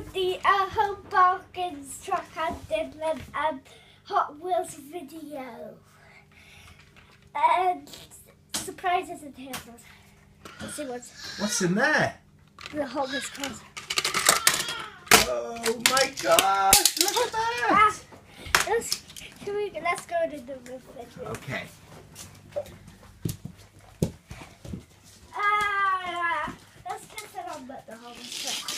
with the home bargains truck and Hot Wheels video. And surprises in here. Let's see what's in there. The Hot Wheels cars. Oh my gosh! Look at that. Let's go to the roof. Okay. Let's test it on the Hot Wheels truck.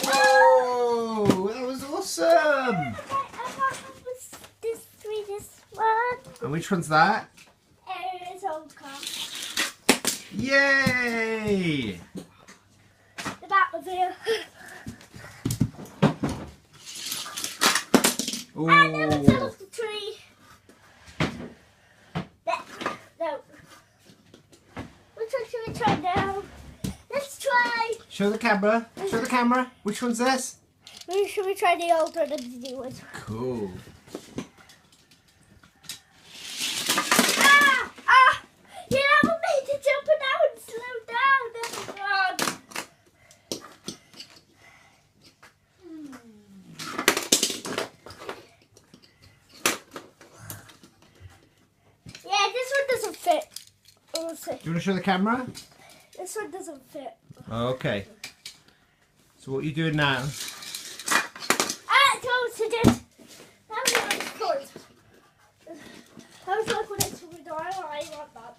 Whoa! That was awesome. This one. And which one's that? It's old car. Yay! The Batmobile. Ooh. And then we fell off the tree. No. Which one should we try now? Let's try. Show the camera. Show the camera. Which one's this? Maybe should we try the old one and the new one? Cool. You haven't made it jump now and slow down. Yeah, this one doesn't fit. We'll see. Do you want to show the camera? This one doesn't fit. Okay. So what are you doing now? Close it in. That was like close. That was like when I took the door. I want that.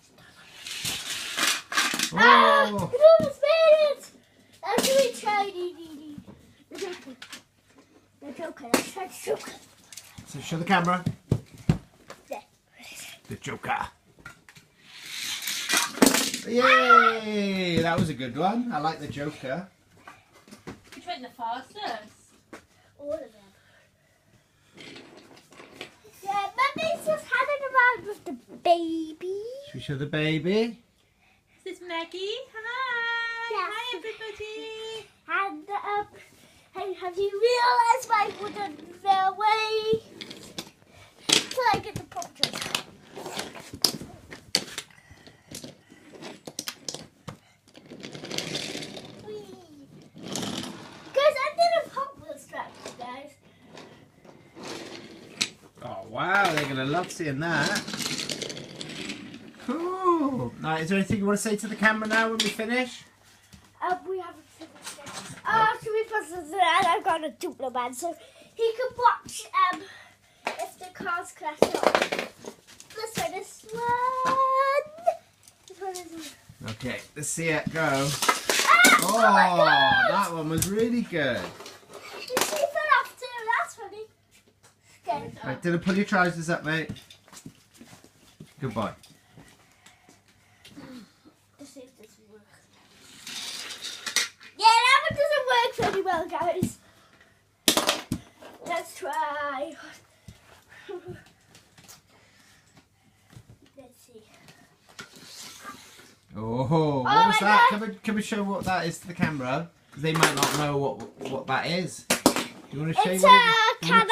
Oh. It almost made it. Now should we try the Joker? The Joker. Let's try the Joker. So show the camera. There. The Joker. Yay! That was a good one. I like the Joker. Which went the fastest? All of them. Yeah, Mummy's just hanging around with the baby. Should we show the baby? This is Maggie. Hi. Yes. Hi, everybody. And have you realised my wooden railway? Till I get the pictures. Guys, I did a Hot Wheels track, guys. Oh wow, they're gonna love seeing that. Cool. Now, is there anything you want to say to the camera now when we finish? We haven't finished yet. Should we put this in? I've got a Duplo man, so he can watch if the cars crash up. Let's try this one. This one is. Okay, let's see it go. Oh my God! That one was really good. You see, it fell off too. That's funny. Okay. Right, Dylan, pull your trousers up, mate. Goodbye. Let's see if this works. Yeah, that one doesn't work very well, guys. Let's try. Let's see. Oh, what was that? Can we show what that is to the camera? Because they might not know what that is. Do you want to show? It's a cannon.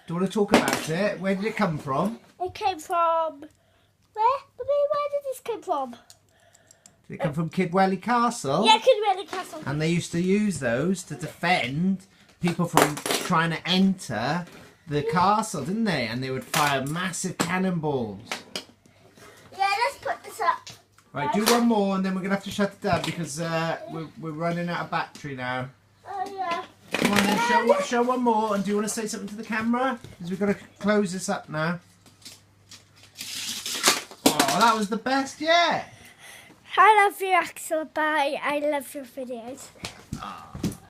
Do you want to talk about it? Where did it come from? It came from. Where? Where did this come from? Did it come from Kidwelly Castle? Yeah, Kidwelly Castle. And they used to use those to defend people from trying to enter the castle, didn't they? And they would fire massive cannonballs. Yeah, let's put this up. Right, do one more and then we're going to have to shut it down because we're running out of battery now. Oh, yeah. Come on then, show one more. And do you want to say something to the camera? Because we've got to close this up now. Oh, that was the best yet. I love you, Axel. Bye. I love your videos. Oh.